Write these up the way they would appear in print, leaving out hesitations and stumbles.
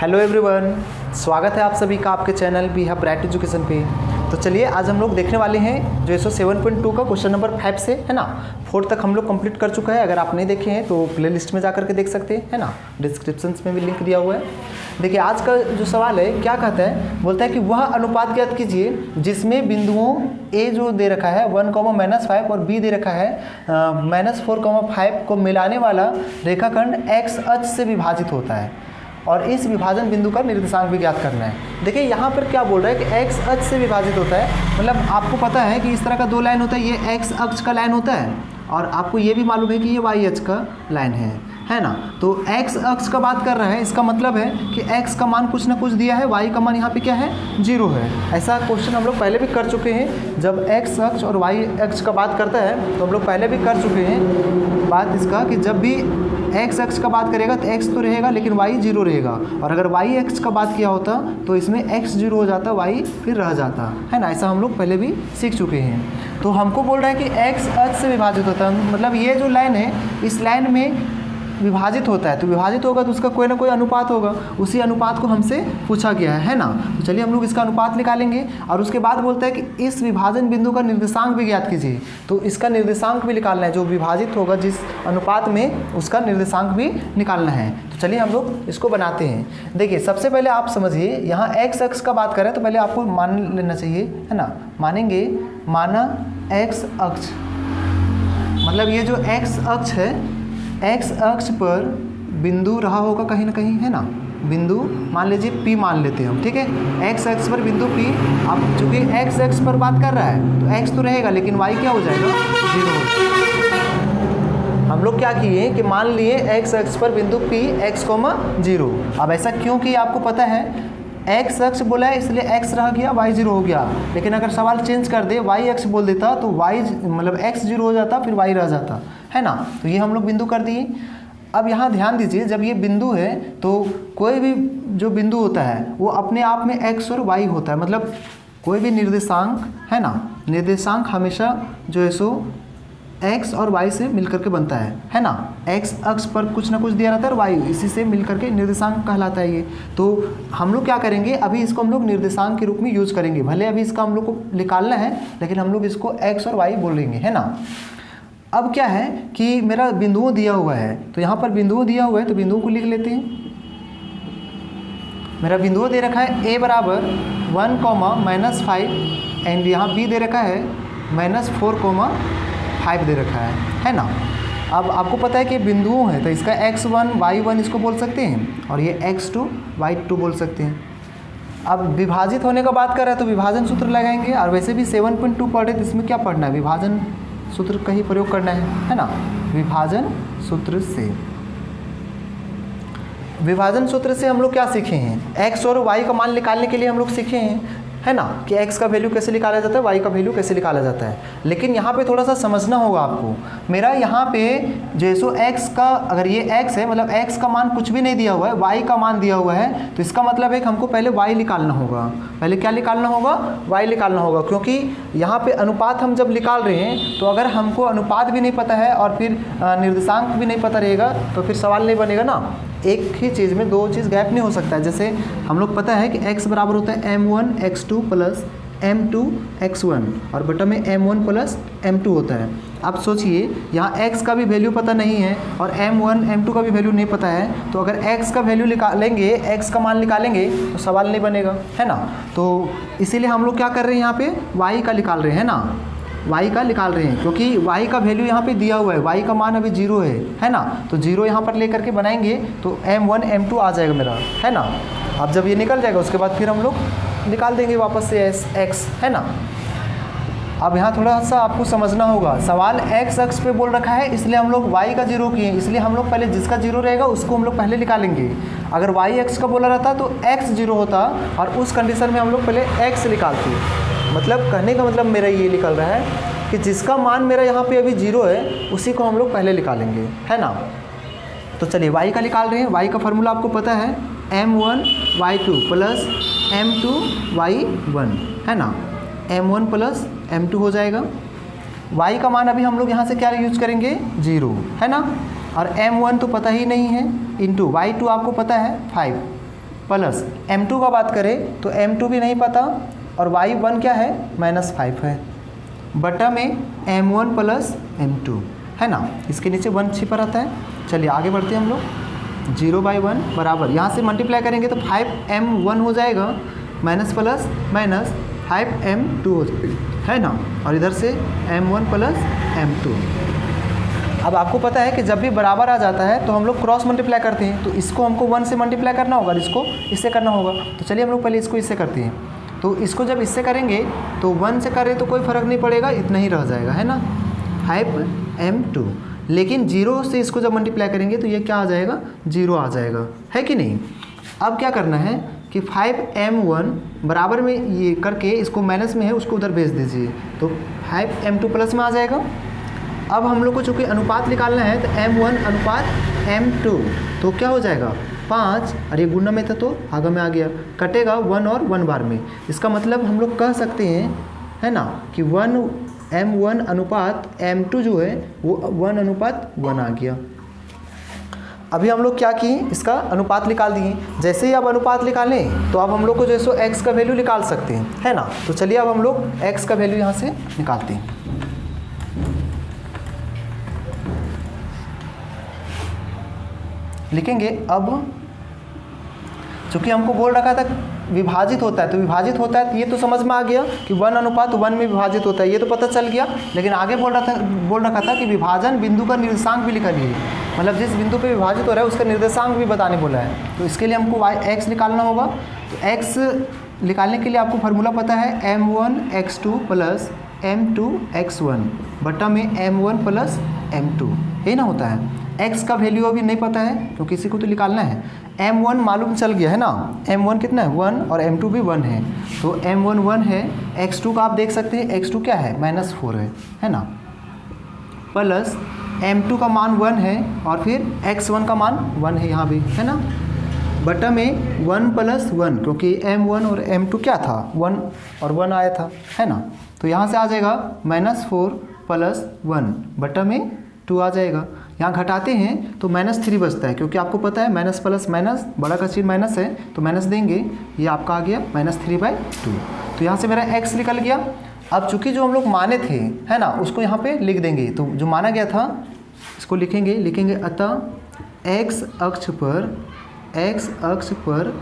Hello everyone, स्वागत है आप सभी का आपके channel be have bright education पे। तो चलिए आज हम लोग देखने वाले हैं जो ISO 7.2 का क्वेश्चन नंबर 5 से है ना 4 तक हम लोग कंप्लीट कर चुका है। अगर आप नहीं देखे हैं तो प्ले लिस्ट में जा करके देख सकते हैं, है ना। डिस्क्रिप्शन में भी लिंक दिया हुआ है। देखिए आज का जो सवाल है क्या कहता है, बोलता है कि वह अनुपात ज्ञात कीजिए जिसमें बिंदुओं ए जो दे रखा है 1,-5 और बी दे रखा है -4,5 को मिलाने वाला रेखाखंड एक्स अक्ष से विभाजित होता है और इस विभाजन बिंदु का निर्देशांक भी ज्ञात करना है। देखिए यहाँ पर क्या बोल रहा है कि एक्स अक्ष से विभाजित होता है, मतलब आपको पता है कि इस तरह का दो लाइन होता है, ये एक्स अक्ष का लाइन होता है और आपको ये भी मालूम है कि ये वाई अक्ष का लाइन है ना। तो एक्स अक्ष का बात कर रहा है, इसका मतलब है कि एक्स का मान कुछ ना कुछ दिया है, वाई का मान यहाँ पे क्या है 0 है। ऐसा क्वेश्चन हम लोग पहले भी कर चुके हैं। जब एक्स अक्ष और वाई अक्ष का बात करता है तो हम लोग पहले भी कर चुके हैं बात इसका कि जब भी एक्स अक्ष का बात करेगा तो एक्स तो रहेगा लेकिन वाई 0 रहेगा, और अगर वाई अक्ष का बात किया होता तो इसमें एक्स 0 हो जाता, वाई फिर रह जाता, है ना। ऐसा हम लोग पहले भी सीख चुके हैं। तो हमको बोल रहा है कि एक्स अक्ष से विभाजित होता है, मतलब ये जो लाइन है इस लाइन में विभाजित होता है, तो विभाजित होगा तो उसका कोई ना कोई अनुपात होगा, उसी अनुपात को हमसे पूछा गया है ना। तो चलिए हम लोग इसका अनुपात निकालेंगे और उसके बाद बोलता है कि इस विभाजन बिंदु का निर्देशांक भी ज्ञात कीजिए। तो इसका निर्देशांक भी निकालना है, जो विभाजित होगा जिस अनुपात में उसका निर्देशांक भी निकालना है। तो चलिए हम लोग इसको बनाते हैं। देखिए सबसे पहले आप समझिए, यहाँ एक्स अक्ष का बात करें तो पहले आपको मान लेना चाहिए, है ना। मानेंगे, माना एक्स अक्ष, मतलब ये जो एक्स अक्ष है, एक्स अक्ष पर बिंदु रहा होगा कहीं ना कहीं, है ना। बिंदु मान लीजिए P मान लेते हैं हम, ठीक है। एक्स अक्ष पर बिंदु P, अब चूंकि एक्स अक्ष पर बात कर रहा है तो एक्स तो रहेगा लेकिन वाई क्या हो जाएगा 0 हो जाएगा। हम लोग क्या किए कि मान लिए एक्स अक्ष पर बिंदु P x, 0। अब ऐसा क्यों किया आपको पता है, एक्स अक्ष बोला है इसलिए एक्स रह गया, वाई 0 हो गया। लेकिन अगर सवाल चेंज कर दे, वाई अक्ष बोल देता तो वाई मतलब एक्स 0 हो जाता, फिर वाई रह जाता, है ना। तो ये हम लोग बिंदु कर दिए। अब यहाँ ध्यान दीजिए, जब ये बिंदु है तो कोई भी जो बिंदु होता है वो अपने आप में एक्स और वाई होता है, मतलब कोई भी निर्देशांक, है ना, निर्देशांक हमेशा जो है सो एक्स और वाई से मिलकर के बनता है ना। एक्स अक्ष पर कुछ ना कुछ दिया रहता है और वाई इसी से मिलकर के निर्देशांक कहलाता है ये। तो हम लोग क्या करेंगे, अभी इसको हम लोग निर्देशांक के रूप में यूज करेंगे। भले अभी इसका हम लोग को निकालना है लेकिन हम लोग इसको एक्स और वाई बोलेंगे, है ना। अब क्या है कि मेरा बिंदुओं दिया हुआ है, तो यहाँ पर बिंदुओं दिया हुआ है तो बिंदुओं को लिख लेते हैं। मेरा बिंदुओं दे रखा है a बराबर 1, -5 एंड यहाँ b दे रखा है -4,5 दे रखा है ना। अब आपको पता है कि बिंदुओं है तो इसका x1 y1 इसको बोल सकते हैं और ये x2 y2 बोल सकते हैं। अब विभाजित होने का बात कर रहा है तो विभाजन सूत्र लगाएंगे, और वैसे भी 7.2 पढ़े तो इसमें क्या पढ़ना है, विभाजन सूत्र का ही प्रयोग करना है ना। विभाजन सूत्र से, विभाजन सूत्र से हम लोग क्या सीखे हैं, एक्स और वाई का मान निकालने के लिए हम लोग सीखे हैं, है ना, कि एक्स का वैल्यू कैसे निकाला जाता है, वाई का वैल्यू कैसे निकाला जाता है। लेकिन यहाँ पे थोड़ा सा समझना होगा आपको। मेरा यहाँ पे जैसो एक्स का, अगर ये एक्स है मतलब एक्स का मान कुछ भी नहीं दिया हुआ है, वाई का मान दिया हुआ है, तो इसका मतलब है कि हमको पहले वाई निकालना होगा। पहले क्या निकालना होगा, वाई निकालना होगा, क्योंकि यहाँ पे अनुपात हम जब निकाल रहे हैं तो अगर हमको अनुपात भी नहीं पता है और फिर निर्देशांक भी नहीं पता रहेगा तो फिर सवाल नहीं बनेगा ना। एक ही चीज़ में दो चीज़ गैप नहीं हो सकता है। जैसे हम लोग पता है कि x बराबर होता है m1 x2 plus m2 x1 और बटा में m1 प्लस m2 होता है। अब सोचिए यहाँ x का भी वैल्यू पता नहीं है और m1 m2 का भी वैल्यू नहीं पता है, तो अगर x का वैल्यू निकालेंगे, x का मान निकालेंगे तो सवाल नहीं बनेगा, है ना। तो इसीलिए हम लोग क्या कर रहे हैं, यहाँ पे y का निकाल रहे हैं ना, y का निकाल रहे हैं, क्योंकि y का वैल्यू यहाँ पे दिया हुआ है, y का मान अभी 0 है ना। तो 0 यहाँ पर लेकर के बनाएंगे तो m1 m2 आ जाएगा मेरा, है ना। अब जब ये निकल जाएगा उसके बाद फिर हम लोग निकाल देंगे वापस से x, है ना। अब यहाँ थोड़ा सा आपको समझना होगा, सवाल x अक्ष पे बोल रखा है इसलिए हम लोग y का 0 किए, इसलिए हम लोग पहले जिसका 0 रहेगा उसको हम लोग पहले निकालेंगे। अगर y अक्ष का बोला रहता तो x 0 होता और उस कंडीशन में हम लोग पहले x निकालते। मतलब कहने का मतलब मेरा ये निकल रहा है कि जिसका मान मेरा यहाँ पे अभी 0 है उसी को हम लोग पहले निकालेंगे, है ना। तो चलिए y का निकाल रहे हैं। y का फार्मूला आपको पता है m1 y2 plus m2 y1, है ना। m1 प्लस m2 हो जाएगा। y का मान अभी हम लोग यहाँ से क्या यूज करेंगे, 0, है ना। और m1 तो पता ही नहीं है, इंटू y2 आपको पता है 5, प्लस m2 का बात करें तो m2 भी नहीं पता और y1 क्या है -5 है, बटा में m1 प्लस m2 है ना, इसके नीचे 1 छिपा रहता है। चलिए आगे बढ़ते हैं हम लोग। 0/1 बराबर यहाँ से मल्टीप्लाई करेंगे तो 5m1 हो जाएगा माइनस प्लस माइनस 5m2 हो जाएगा है ना, और इधर से m1 प्लस m2। अब आपको पता है कि जब भी बराबर आ जाता है तो हम लोग क्रॉस मल्टीप्लाई करते हैं, तो इसको हमको 1 से मल्टीप्लाई करना होगा और इसको इससे करना होगा। तो चलिए हम लोग पहले इसको इससे करते हैं। तो इसको जब इससे करेंगे तो 1 से करें तो कोई फ़र्क नहीं पड़ेगा, इतना ही रह जाएगा है ना 5m2। लेकिन 0 से इसको जब मल्टीप्लाई करेंगे तो ये क्या आ जाएगा 0 आ जाएगा, है कि नहीं। अब क्या करना है कि 5m1 बराबर में ये करके इसको माइनस में है उसको उधर भेज दीजिए, तो 5m2 प्लस में आ जाएगा। अब हम लोग को चूँकि अनुपात निकालना है तो m1 अनुपात m2, तो क्या हो जाएगा 5, अरे गुणा में था तो आगे में आ गया, कटेगा 1 और 1 बार में। इसका मतलब हम लोग कह सकते हैं है ना कि m1 अनुपात m2 जो है वो 1 अनुपात 1 आ गया। अभी हम लोग क्या किए, इसका अनुपात निकाल दिए। जैसे ही अब अनुपात निकालें तो अब हम लोग को जो है सो x का वैल्यू निकाल सकते हैं है ना। तो चलिए अब हम लोग x का वैल्यू यहाँ से निकालते हैं। लिखेंगे अब चूँकि हमको बोल रखा था विभाजित होता है, तो विभाजित होता है तो ये तो समझ में आ गया कि 1 अनुपात 1 में विभाजित होता है, ये तो पता चल गया। लेकिन आगे बोल रखा था कि विभाजन बिंदु का निर्देशांक भी लिखा लिए, मतलब जिस बिंदु पे विभाजित हो रहा है उसका निर्देशांक भी बताने बोला है। तो इसके लिए हमको x निकालना होगा। तो x निकालने के लिए आपको फार्मूला पता है m1x2 प्लस m2x1 बटा में m1 प्लस m2, यही ना होता है। x का वैल्यू अभी नहीं पता है क्योंकि इसी को तो निकालना है। m1 मालूम चल गया है ना, m1 कितना है 1 और m2 भी 1 है, तो m1 1 है। x2 का आप देख सकते हैं x2 क्या है -4 है ना, प्लस m2 का मान 1 है और फिर x1 का मान 1 है यहाँ भी है ना, बटा में 1 प्लस 1 क्योंकि m1 और m2 क्या था 1 और 1 आया था है ना। तो यहाँ से आ जाएगा -4 प्लस 1 बटा में 2 आ जाएगा। यहाँ घटाते हैं तो -3 बचता है क्योंकि आपको पता है माइनस प्लस माइनस बड़ा का चिन्ह माइनस है तो माइनस देंगे, ये आपका आ गया -3/2। तो यहाँ से मेरा x निकल गया। अब चूँकि जो हम लोग माने थे है ना उसको यहाँ पे लिख देंगे, तो जो माना गया था इसको लिखेंगे अतः x अक्ष पर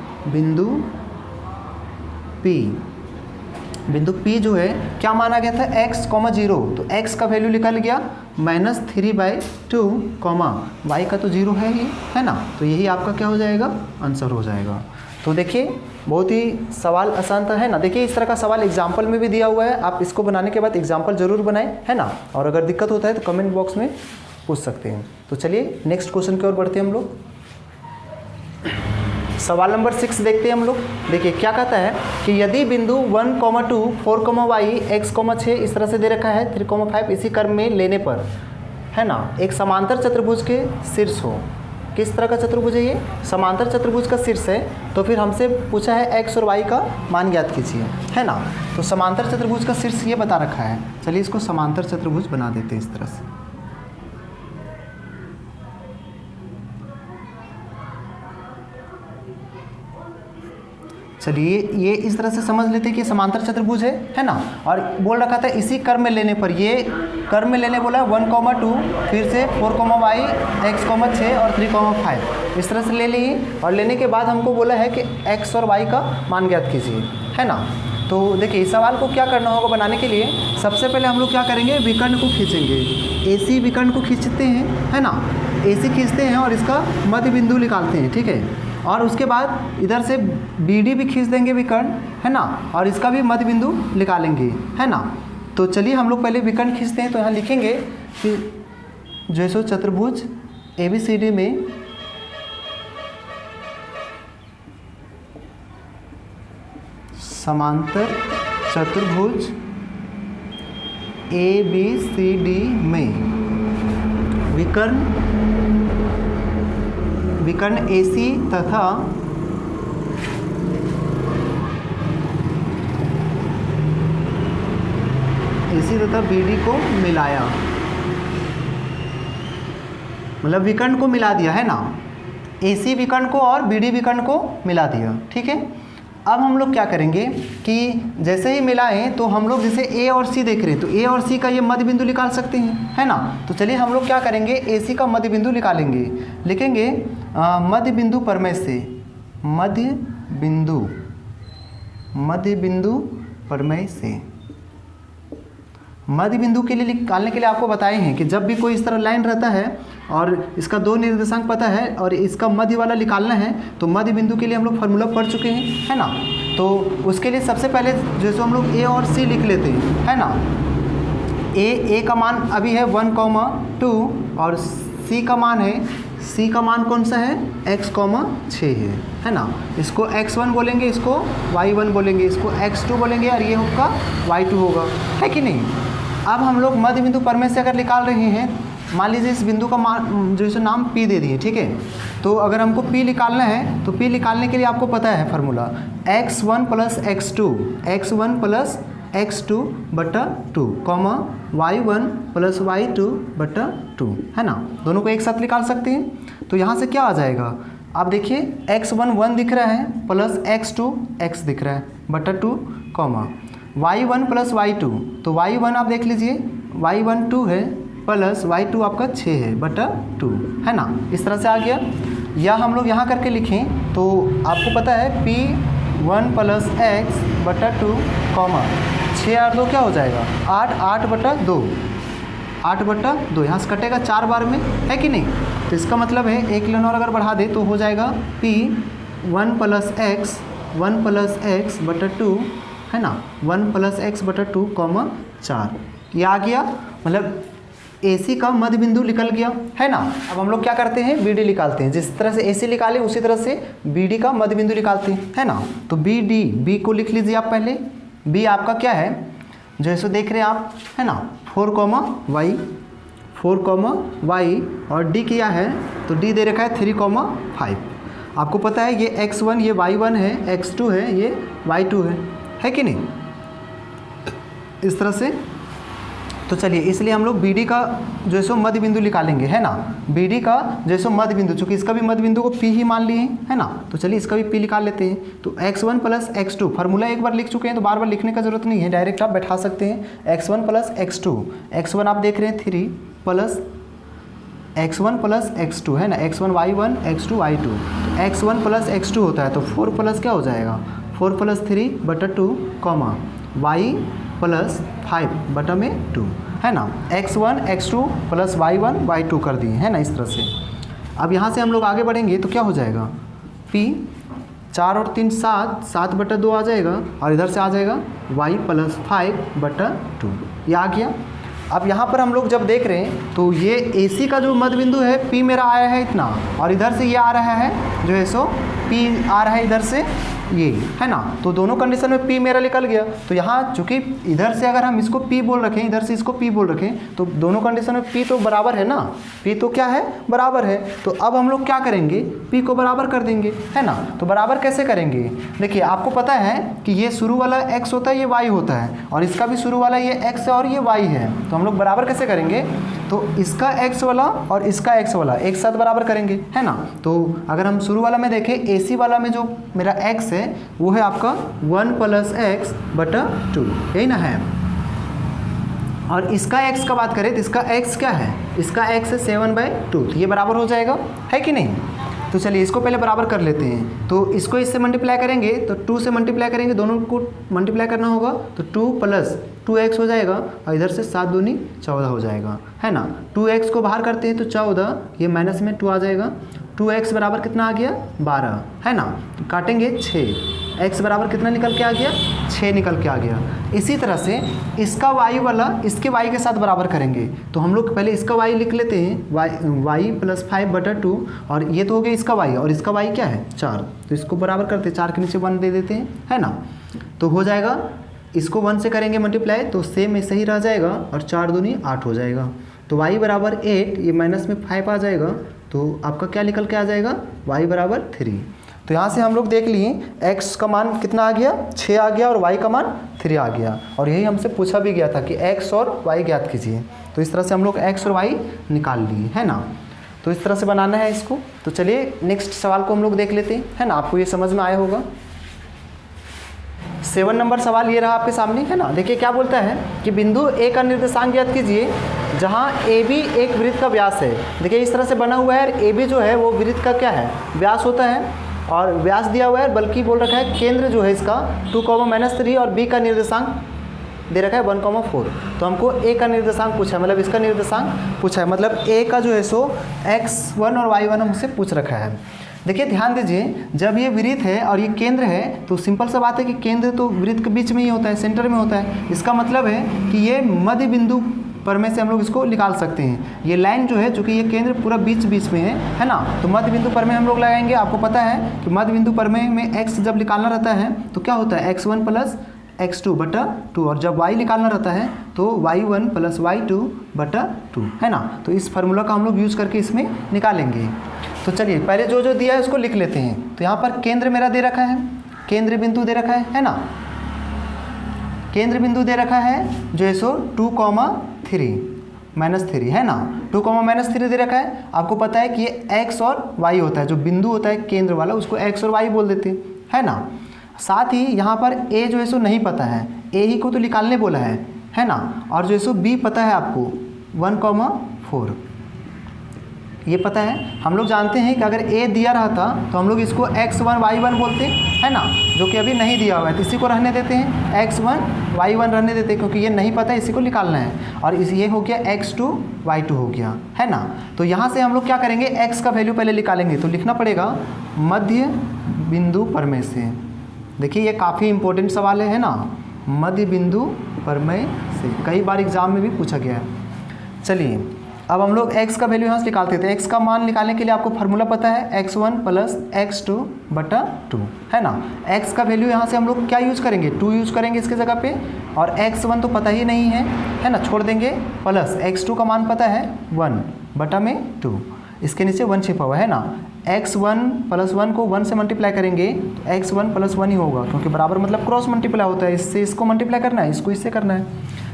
बिंदु P जो है क्या माना गया था x, 0, तो x का वैल्यू निकल गया -3/2, y का तो 0 है ही है ना, तो यही आपका क्या हो जाएगा आंसर हो जाएगा। तो देखिए बहुत ही सवाल आसान था है ना। देखिए इस तरह का सवाल एग्जाम्पल में भी दिया हुआ है, आप इसको बनाने के बाद एग्जाम्पल जरूर बनाएं है ना, और अगर दिक्कत होता है तो कमेंट बॉक्स में पूछ सकते हैं। तो चलिए नेक्स्ट क्वेश्चन की ओर बढ़ते हैं हम लोग। सवाल नंबर 6 देखते हैं हम लोग। देखिए क्या कहता है कि यदि बिंदु 1, 2, 4, y, x, 6 इस तरह से दे रखा है 3, 5 इसी क्रम में लेने पर है ना एक समांतर चतुर्भुज के शीर्ष हो। किस तरह का चतुर्भुज है ये, समांतर चतुर्भुज का शीर्ष है। तो फिर हमसे पूछा है x और y का मान ज्ञात कीजिए है ना। तो समांतर चतुर्भुज का शीर्ष ये बता रखा है, चलिए इसको समांतर चतुर्भुज बना देते हैं इस तरह से। चलिए ये इस तरह से समझ लेते हैं कि समांतर चतुर्भुज है ना, और बोल रखा था इसी क्रम में लेने पर, ये क्रम में लेने बोला 1, 2 फिर से 4, y, x, 6 और 3, 5 इस तरह से ले लिए। और लेने के बाद हमको बोला है कि x और y का मान ज्ञात कीजिए है ना। तो देखिए इस सवाल को क्या करना होगा बनाने के लिए, सबसे पहले हम लोग क्या करेंगे विकर्ण को खींचेंगे, AC विकर्ण को खींचते हैं है ना, AC खींचते हैं और इसका मध्य बिंदु निकालते हैं ठीक है। और उसके बाद इधर से BD भी खींच देंगे विकर्ण है ना, और इसका भी मध्य बिंदु निकालेंगे है ना। तो चलिए हम लोग पहले विकर्ण खींचते हैं। तो यहाँ लिखेंगे कि जैसो चतुर्भुज ABCD में समांतर चतुर्भुज ABCD में विकर्ण AC तथा BD को मिलाया, मतलब विकर्ण को मिला दिया है ना। AC विकर्ण को और BD विकर्ण को मिला दिया, ठीक है। अब हम लोग क्या करेंगे कि जैसे ही मिलाएं तो हम लोग जैसे A और C देख रहे हैं तो A और C का ये मध्य बिंदु निकाल सकते हैं, है ना। तो चलिए हम लोग क्या करेंगे, AC का मध्य बिंदु निकालेंगे, लिखेंगे मध्य बिंदु परमेय से, मध्य बिंदु परमेय से। मध्य बिंदु के लिए निकालने के लिए आपको बताए हैं कि जब भी कोई इस तरह लाइन रहता है और इसका 2 निर्देशांक पता है और इसका मध्य वाला निकालना है तो मध्य बिंदु के लिए हम लोग फार्मूला पढ़ चुके हैं, है ना। तो उसके लिए सबसे पहले जैसे हम लोग A और C लिख लेते हैं, है ना। A का मान अभी है 1,2 और C का मान कौन सा है, x,6 है ना। इसको x1 बोलेंगे, इसको y1 बोलेंगे, इसको x2 बोलेंगे और ये होगा y2 होगा, है कि नहीं। अब हम लोग मध्य बिंदु परमेय से अगर निकाल रहे हैं, मान लीजिए इस बिंदु का मान जो इसे नाम P दे दिए, ठीक है। तो अगर हमको P निकालना है तो P निकालने के लिए आपको पता है फार्मूला x1 + x2 बटा 2 कॉमा y1 + y2 बटा 2, है ना। दोनों को एक साथ निकाल सकते हैं। तो यहाँ से क्या आ जाएगा, आप देखिए x1 1 दिख रहा है प्लस x2 x दिख रहा है बटा 2 कॉमा y1 + y2, तो y1 आप देख लीजिए y1 2 है प्लस y2 आपका 6 है बटा 2, है ना। इस तरह से आ गया। या हम लोग यहाँ करके लिखें तो आपको पता है P1 + x बटा 2 कॉमा 6 और 2 क्या हो जाएगा 8 बटा 2 यहाँ से कटेगा 4 बार में, है कि नहीं। तो इसका मतलब है एक लाइन और अगर बढ़ा दे तो हो जाएगा P1 + x बटा 2, है ना, 1 + x बटा 2 कॉमा 4, ये आ गया। मतलब AC का मध्य बिंदु निकल गया, है ना। अब हम लोग क्या करते हैं, BD निकालते हैं। जिस तरह से AC निकाले उसी तरह से BD का मध्य बिंदु निकालते हैं, है ना। तो B को लिख लीजिए आप पहले। B आपका क्या है, जैसे देख रहे हैं आप, है ना, 4, y और D क्या है, तो D दे रखा है 3, 5। आपको पता है ये x1 ये y1 है, x2 है ये y2 है कि नहीं, इस तरह से। तो चलिए इसलिए हम लोग BD का जो सो मध्य बिंदु निकालेंगे, है ना। BD का जो सो मध्य बिंदु, चूँकि इसका भी मध्य बिंदु को P ही मान लिए हैं, है ना। तो चलिए इसका भी P निकाल लेते हैं। तो x1 + x2 फार्मूला एक बार लिख चुके हैं तो बार बार लिखने का जरूरत नहीं है, डायरेक्ट आप बैठा सकते हैं। x1 + x2, x1 आप देख रहे हैं 3 प्लस x1 + x2, है ना, x1 y1 x2 y2, तो x1 + x2 होता है तो 4 प्लस क्या हो जाएगा 4 + 3 बटा 2 कॉमा y + 5 बटा में 2, है ना। x1 x2 + y1 y2 कर दिए, है ना, इस तरह से। अब यहाँ से हम लोग आगे बढ़ेंगे तो क्या हो जाएगा P 4 और 3 7 बटा 2 आ जाएगा और इधर से आ जाएगा y + 5 बटा 2, ये आ गया। अब यहाँ पर हम लोग जब देख रहे हैं तो ये AC का जो मध्य बिंदु है P मेरा आया है इतना और इधर से ये आ रहा है जो है सो P आ रहा है इधर से ये, है ना। तो दोनों कंडीशन में P मेरा निकल गया। तो यहाँ चूँकि इधर से अगर हम इसको P बोल रखें, इधर से इसको P बोल रखें, तो दोनों कंडीशन में P तो बराबर है ना, P तो क्या है बराबर है। तो अब हम लोग क्या करेंगे, P को बराबर कर देंगे, है ना। तो बराबर कैसे करेंगे, देखिए आपको पता है कि ये शुरू वाला x होता है, ये y होता है, और इसका भी शुरू वाला ये x है और ये y है। तो हम लोग बराबर कैसे करेंगे, तो इसका x वाला और इसका x वाला एक साथ बराबर करेंगे, है ना। तो अगर हम शुरू वाला में देखें, AC वाला में जो मेरा x है वो है आपका 1 + x बटा 2, यही ना है। और इसका x का बात करें तो इसका x क्या है, इसका x है 7/2, तो ये बराबर हो जाएगा, है कि नहीं। तो चलिए इसको पहले बराबर कर लेते हैं। तो इसको इससे मल्टीप्लाई करेंगे तो 2 से मल्टीप्लाई करेंगे, दोनों को मल्टीप्लाई करना होगा तो 2 + 2x हो जाएगा और इधर से 7 दूनी 14 हो जाएगा, है ना। 2x को बाहर करते हैं तो 14, ये माइनस में 2 आ जाएगा। 2x बराबर कितना आ गया 12, है ना। काटेंगे 6, x बराबर कितना निकल के आ गया 6 निकल के आ गया। इसी तरह से इसका y वाला इसके y के साथ बराबर करेंगे। तो हम लोग पहले इसका y लिख लेते हैं, y + 5 बटा 2, और ये तो हो गया इसका y और इसका y क्या है 4, तो इसको बराबर करते हैं, 4 के नीचे 1 दे देते हैं, है ना। तो हो जाएगा, इसको 1 से करेंगे मल्टीप्लाई तो सेम ऐसे ही रह जाएगा और 4 दूनी 8 हो जाएगा। तो y बराबर 8, ये माइनस में 5 आ जाएगा, तो आपका क्या निकल के आ जाएगा y बराबर 3। तो यहाँ से हम लोग देख लिए x का मान कितना आ गया 6 आ गया और y का मान 3 आ गया, और यही हमसे पूछा भी गया था कि x और y ज्ञात कीजिए। तो इस तरह से हम लोग x और y निकाल लिए, है ना। तो इस तरह से बनाना है इसको। तो चलिए नेक्स्ट सवाल को हम लोग देख लेते हैं, है ना। आपको ये समझ में आया होगा। 7 नंबर सवाल ये रहा आपके सामने, है ना। देखिए क्या बोलता है कि बिंदु ए का निर्देशांक ज्ञात कीजिए जहाँ ए बी एक वृत्त का व्यास है। देखिए इस तरह से बना हुआ है, ए बी जो है वो वृत्त का क्या है, व्यास होता है, और व्यास दिया हुआ है, बल्कि बोल रखा है केंद्र जो है इसका 2, -3 और बी का निर्देशांक दे रखा है 1, 4। तो हमको ए का निर्देशांक पूछा है, मतलब इसका निर्देशांक पूछा है, मतलब ए का जो है सो x1 और y1 हमसे पूछ रखा है। देखिए ध्यान दीजिए, जब ये वृत्त है और ये केंद्र है तो सिंपल सा बात है कि केंद्र तो वृत्त के बीच में ही होता है, सेंटर में होता है। इसका मतलब है कि ये मध्य बिंदु पर में से हम लोग इसको निकाल सकते हैं। ये लाइन जो है, चूँकि ये केंद्र पूरा बीच में है ना, तो मध्य बिंदु पर में हम लोग लगाएंगे। आपको पता है कि मध्य बिंदु पर में x जब निकालना रहता है तो क्या होता है, x1 + x2/2, और जब y निकालना रहता है तो y1 + y2/2, है ना। तो इस फार्मूला का हम लोग यूज़ करके इसमें निकालेंगे। तो चलिए पहले जो दिया है उसको लिख लेते हैं। तो यहाँ पर केंद्र मेरा दे रखा है, केंद्र बिंदु दे रखा है ना, केंद्र बिंदु दे रखा है जो है सो 2, -3 है ना, 2, -3 दे रखा है। आपको पता है कि ये x और y होता है, जो बिंदु होता है केंद्र वाला उसको x और y बोल देते हैं, है ना। साथ ही यहाँ पर a जो है सो नहीं पता है, a ही को तो निकालने बोला है ना, और जो है सो b पता है आपको 1, 4 ये पता है। हम लोग जानते हैं कि अगर a दिया रहता तो हम लोग इसको x1 y1 बोलते, है ना, जो कि अभी नहीं दिया हुआ है, तो इसी को रहने देते हैं, x1 y1 रहने देते हैं, क्योंकि ये नहीं पता है, इसी को निकालना है। और इस ये हो गया x2 y2 हो गया, है ना। तो यहाँ से हम लोग क्या करेंगे, x का वैल्यू पहले निकालेंगे। तो लिखना पड़ेगा मध्य बिंदु पर में से। देखिए ये काफ़ी इंपॉर्टेंट सवाल है ना, मध्य बिंदु पर में से कई बार एग्जाम में भी पूछा गया है। चलिए अब हम लोग x का वैल्यू यहाँ से निकालते थे। x का मान निकालने के लिए आपको फार्मूला पता है, x1 + x2/2, है ना। x का वैल्यू यहाँ से हम लोग क्या यूज़ करेंगे, 2 यूज़ करेंगे इसके जगह पे, और x1 तो पता ही नहीं है ना, छोड़ देंगे, प्लस x2 का मान पता है 1/2, इसके नीचे 1 छिपा हुआ है ना। x1 + 1 को 1 से मल्टीप्लाई करेंगे तो x1 + 1 ही होगा, क्योंकि बराबर मतलब क्रॉस मल्टीप्लाई होता है, इससे इसको मल्टीप्लाई करना है, इसको इससे करना है।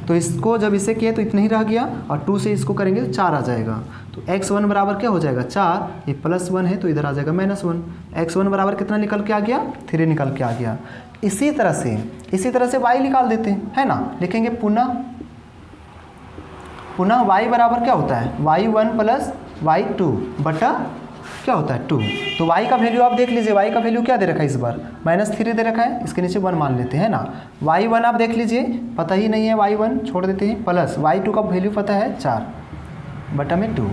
तो इसको जब इसे किए तो इतना ही रह गया, और 2 से इसको करेंगे तो 4 आ जाएगा। तो x1 बराबर क्या हो जाएगा 4, ये +1 है तो इधर आ जाएगा -1। x1 बराबर कितना निकल के आ गया, 3 निकल के आ गया। इसी तरह से y निकाल देते हैं, है ना। लिखेंगे पुनः y बराबर क्या होता है, y1 + y2 क्या होता है 2। तो y का वैल्यू आप देख लीजिए, y का वैल्यू क्या दे रखा है इस बार, -3 दे रखा है, इसके नीचे 1 मान लेते हैं ना। y1 आप देख लीजिए, पता ही नहीं है y1, छोड़ देते हैं, प्लस y2 का वैल्यू पता है 4/2।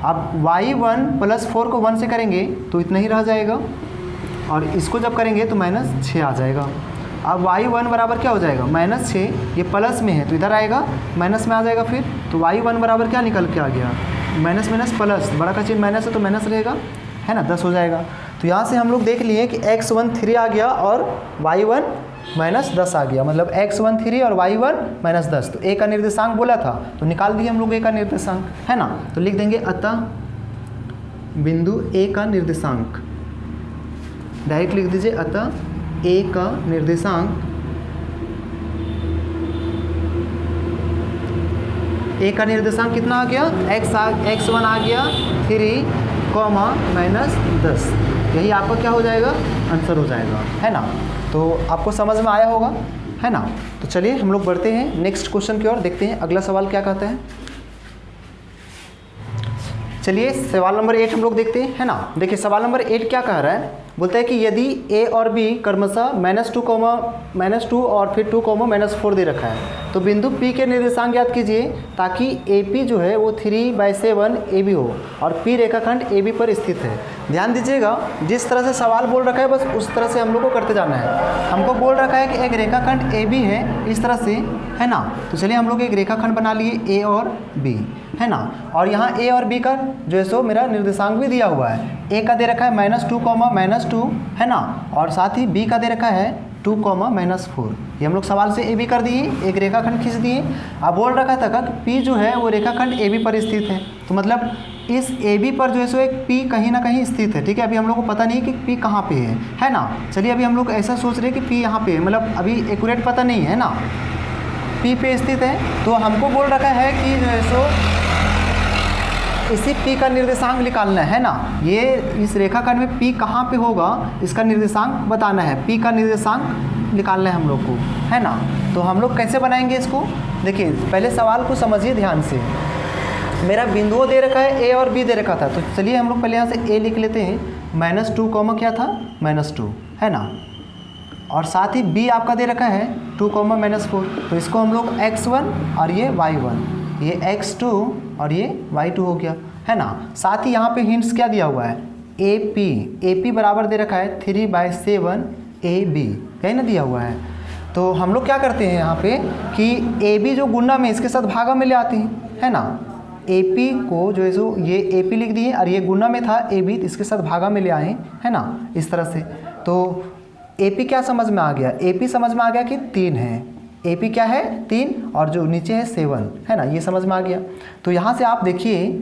अब y1 + 4 को 1 से करेंगे तो इतना ही रह जाएगा, और इसको जब करेंगे तो -6 आ जाएगा। अब y1 बराबर क्या हो जाएगा, -6, ये प्लस में है तो इधर आएगा, माइनस में आ जाएगा फिर। तो y1 बराबर क्या निकल के आ गया, माइनस प्लस, बड़ा का चिन्ह माइनस है तो माइनस रहेगा, है ना, 10 हो जाएगा। तो यहाँ से हम लोग देख लिए कि x1 3 आ गया और y1 -10 आ गया, मतलब x1 3 और y1 -10। तो a का निर्देशांक बोला था तो निकाल दिए हम लोग a का निर्देशांक, है ना। तो लिख देंगे अतः बिंदु a का निर्देशांक, डायरेक्ट लिख दीजिए, अतः a का निर्देशांक, a का निर्देशांक कितना आ गया, x1 आ गया 3, -10। यही आपका क्या हो जाएगा, आंसर हो जाएगा, है ना। तो आपको समझ में आया होगा, है ना। तो चलिए हम लोग बढ़ते हैं नेक्स्ट क्वेश्चन की ओर, देखते हैं अगला सवाल क्या कहता है। चलिए सवाल नंबर 8 हम लोग देखते हैं, है ना। देखिए सवाल नंबर 8 क्या कह रहा है, बोलता है कि यदि a और b क्रमशः -2 और फिर 2, -4 दे रखा है तो बिंदु P के निर्देशांक ज्ञात कीजिए ताकि AP जो है वो 3/7 AB हो और P रेखाखंड AB पर स्थित है। ध्यान दीजिएगा, जिस तरह से सवाल बोल रखा है बस उस तरह से हम लोग को करते जाना है। हमको बोल रखा है कि एक रेखाखंड AB है इस तरह से, है ना। तो चलिए हम लोग एक रेखाखंड बना लिए A और B, है ना। और यहाँ A और B का जो है सो मेरा निर्देशांक भी दिया हुआ है। A का दे रखा है -2, -2, है ना, और साथ ही B का दे रखा है 2, -4। ये हम लोग सवाल से AB कर दिए, एक रेखाखंड खींच दिए। अब बोल रखा था कि P जो है वो रेखाखंड AB पर स्थित है, तो मतलब इस AB पर जो है सो एक P कहीं ना कहीं स्थित है, ठीक है। अभी हम लोग को पता नहीं कि P कहाँ पे है ना। चलिए अभी हम लोग ऐसा सोच रहे हैं कि P यहाँ पे है, मतलब अभी एक्यूरेट पता नहीं है ना, P पे स्थित है। तो हमको बोल रखा है कि जो है सो इसी P का निर्देशांक निकालना है ना। ये इस रेखाखंड में P कहाँ पे होगा इसका निर्देशांक बताना है, P का निर्देशांक निकालना है हम लोग को, है ना। तो हम लोग कैसे बनाएंगे इसको, देखिए पहले सवाल को समझिए ध्यान से। मेरा बिंदुओं दे रखा है A और B दे रखा था, तो चलिए हम लोग पहले यहाँ से A लिख लेते हैं, -2 कॉमा क्या था -2, है ना। और साथ ही B आपका दे रखा है 2 -4, तो इसको हम लोग x1 और ये y1, ये x2 और ये y2 हो गया, है ना। साथ ही यहाँ पे हिंट्स क्या दिया हुआ है, AP बराबर दे रखा है 3/7 AB, कहीं ना दिया हुआ है। तो हम लोग क्या करते हैं यहाँ पे कि AB जो गुना में इसके साथ भागा में ले आते हैं, है ना। AP को जो है सो ये AP लिख दिए और ये गुना में था AB, इसके साथ भागा में ले आए, है ना, इस तरह से। तो AP क्या समझ में आ गया, AP समझ में आ गया कि 3 है, AP क्या है 3 और जो नीचे है 7, है ना, ये समझ में आ गया। तो यहाँ से आप देखिए,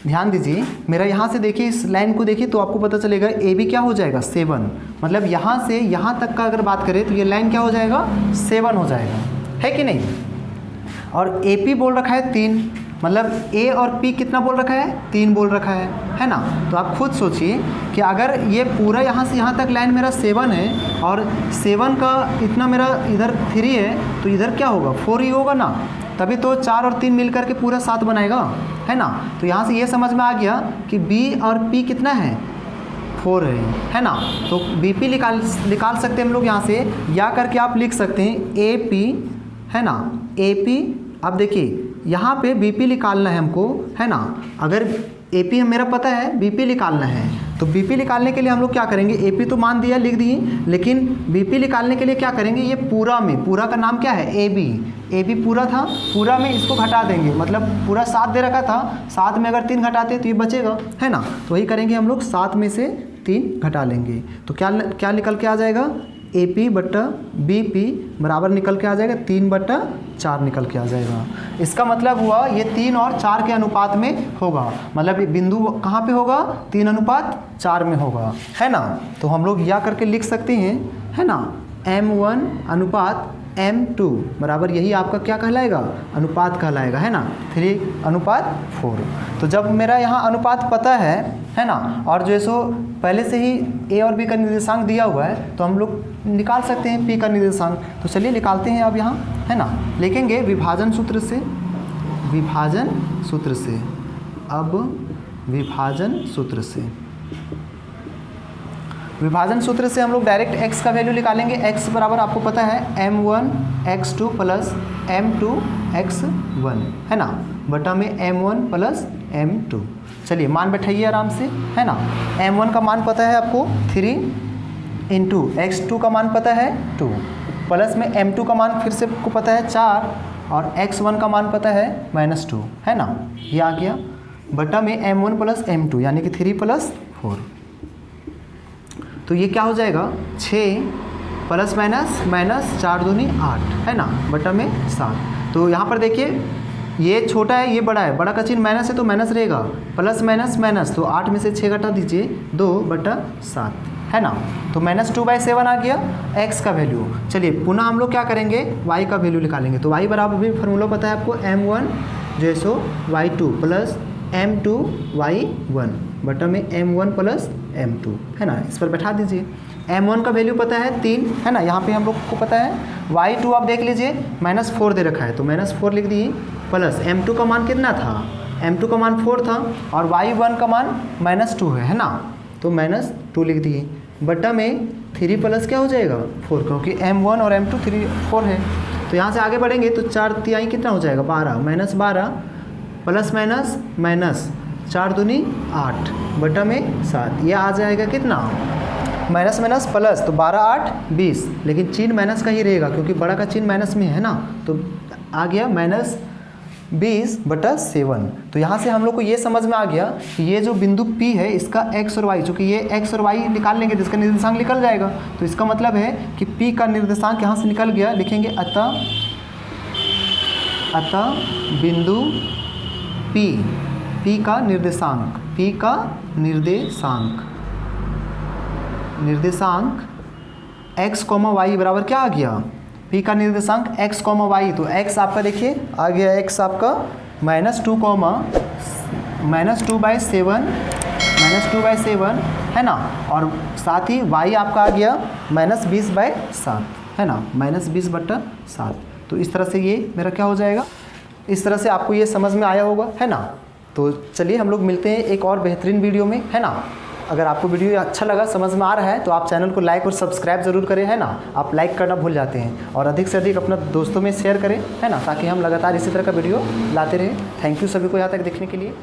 ध्यान दीजिए, मेरा यहाँ से देखिए इस लाइन को देखिए तो आपको पता चलेगा AB क्या हो जाएगा 7, मतलब यहाँ से यहाँ तक का अगर बात करें तो ये लाइन क्या हो जाएगा 7 हो जाएगा, है कि नहीं। और AP बोल रखा है 3, मतलब A और P कितना बोल रखा है 3 बोल रखा है ना। तो आप खुद सोचिए कि अगर ये पूरा यहाँ से यहाँ तक लाइन मेरा 7 है और 7 का इतना मेरा इधर 3 है, तो इधर क्या होगा 4 ही होगा ना, तभी तो 4 और 3 मिल करके पूरा 7 बनाएगा, है ना। तो यहाँ से ये समझ में आ गया कि B और P कितना है 4 है ना। तो BP निकाल सकते हैं हम लोग यहाँ से, या करके आप लिख सकते हैं AP, है ना, AP। अब देखिए यहाँ पे BP निकालना है हमको, है ना। अगर AP मेरा पता है, BP निकालना है, तो BP निकालने के लिए हम लोग क्या करेंगे, AP तो मान दिया लिख दिए, लेकिन BP निकालने के लिए क्या करेंगे, ये पूरा में, पूरा का नाम क्या है AB पूरा था, पूरा में इसको घटा देंगे, मतलब पूरा 7 दे रखा था, 7 में अगर 3 घटाते तो ये बचेगा, है ना। तो वही करेंगे हम लोग, 7 में से 3 घटा लेंगे, तो क्या निकल के आ जाएगा, AP बट्टा BP बराबर निकल के आ जाएगा 3/4 निकल के आ जाएगा। इसका मतलब हुआ ये 3 और 4 के अनुपात में होगा, मतलब ये बिंदु कहाँ पे होगा 3:4 में होगा, है ना। तो हम लोग या करके लिख सकते हैं, है ना, M1 अनुपात M2 बराबर यही आपका क्या कहलाएगा, अनुपात कहलाएगा, है ना, 3:4। तो जब मेरा यहाँ अनुपात पता है ना, और जो सो पहले से ही A और B का निर्देशांक दिया हुआ है, तो हम लोग निकाल सकते हैं P का निर्देशांक। तो चलिए निकालते हैं अब यहाँ, है ना। लिखेंगे विभाजन सूत्र से, अब विभाजन सूत्र से हम लोग डायरेक्ट x का वैल्यू निकालेंगे। x बराबर आपको पता है m1 x2 plus m2 x1, है ना, बटा में m1 प्लस m2। चलिए मान बैठाइए आराम से, है ना। m1 का मान पता है आपको 3 इंटू x2 का मान पता है 2, प्लस में m2 का मान फिर से आपको पता है 4 और x1 का मान पता है -2, है ना, ये आ गया, बटा में m1 प्लस m2 यानी कि 3 + 4। तो ये क्या हो जाएगा 6 प्लस माइनस 4 दूनी 8, है ना, बटा में 7। तो यहाँ पर देखिए ये छोटा है ये बड़ा है, बड़ा का चिन्ह माइनस है तो माइनस रहेगा, प्लस माइनस, तो 8 में से 6 घटा दीजिए 2/7, है ना। तो -2/7 आ गया x का वैल्यू। चलिए पुनः हम लोग क्या करेंगे, y का वैल्यू निकालेंगे। तो y बराबर भी फार्मूला पता है आपको, m1 जो सो y2 प्लस m2 y1 बटा में m1 प्लस m2, है ना। इस पर बैठा दीजिए। m1 का वैल्यू पता है 3, है ना, यहाँ पे हम लोग को पता है। y2 आप देख लीजिए -4 दे रखा है, तो -4 लिख दिए, प्लस m2 का मान कितना था, m2 का मान 4 था और y1 का मान -2 है ना, तो -2 लिख दिए, बटा में 3 प्लस क्या हो जाएगा 4, क्योंकि m1 और m2 4 है। तो यहाँ से आगे बढ़ेंगे तो 4 तिहाई कितना हो जाएगा 12, -12 प्लस माइनस 4 दूनी 8 बटा में 7, ये आ जाएगा कितना माइनस प्लस, तो 12 8 20, लेकिन चिन्ह माइनस का ही रहेगा क्योंकि बड़ा का चिन्ह माइनस में है ना, तो आ गया -20/7। तो यहाँ से हम लोग को ये समझ में आ गया कि ये जो बिंदु P है इसका x और y, चूँकि ये x और y निकाल लेंगे जिसका निर्देशांक निकल जाएगा, तो इसका मतलब है कि P का निर्देशांक यहाँ से निकल गया। लिखेंगे अतः बिंदु P का निर्देशांक x, y बराबर क्या आ गया, P का निर्देशांक x, y। तो x आपका देखिए आ गया, x आपका -2, -2/7 है ना, और साथ ही y आपका आ गया -20/7 है ना, -20/7। तो इस तरह से ये मेरा क्या हो जाएगा, इस तरह से आपको ये समझ में आया होगा है ना। तो चलिए हम लोग मिलते हैं एक और बेहतरीन वीडियो में है ना। अगर आपको वीडियो अच्छा लगा, समझ में आ रहा है, तो आप चैनल को लाइक और सब्सक्राइब ज़रूर करें है ना। आप लाइक करना भूल जाते हैं, और अधिक से अधिक अपना दोस्तों में शेयर करें है ना, ताकि हम लगातार इसी तरह का वीडियो लाते रहें। थैंक यू सभी को यहाँ तक देखने के लिए।